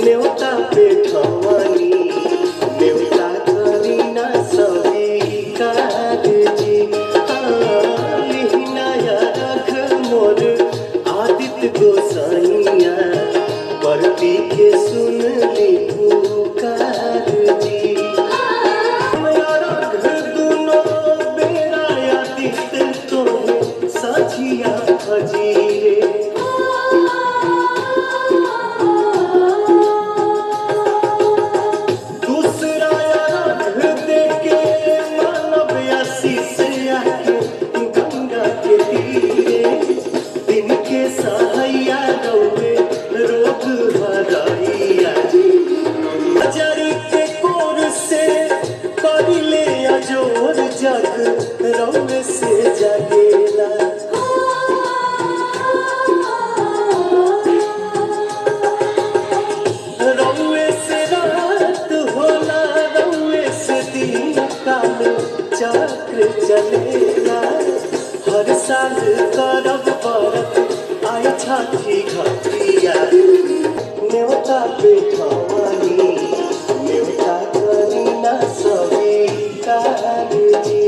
न्योता पेठवानी न्योता करीना स्वीकार जी लिहिनाया रख मोर आदित्य गोसाइया परती के सुन ली पुकार जी दुनो बेरा आदित्य तो सझिया फजीरे जग रंग से जगेला रंग से रात होला रंग से दिन काल चक्र चलेला हर साल करब बरत आई छठी घटिया न्योता पेठवानी न्योता करीना स्वीकार जी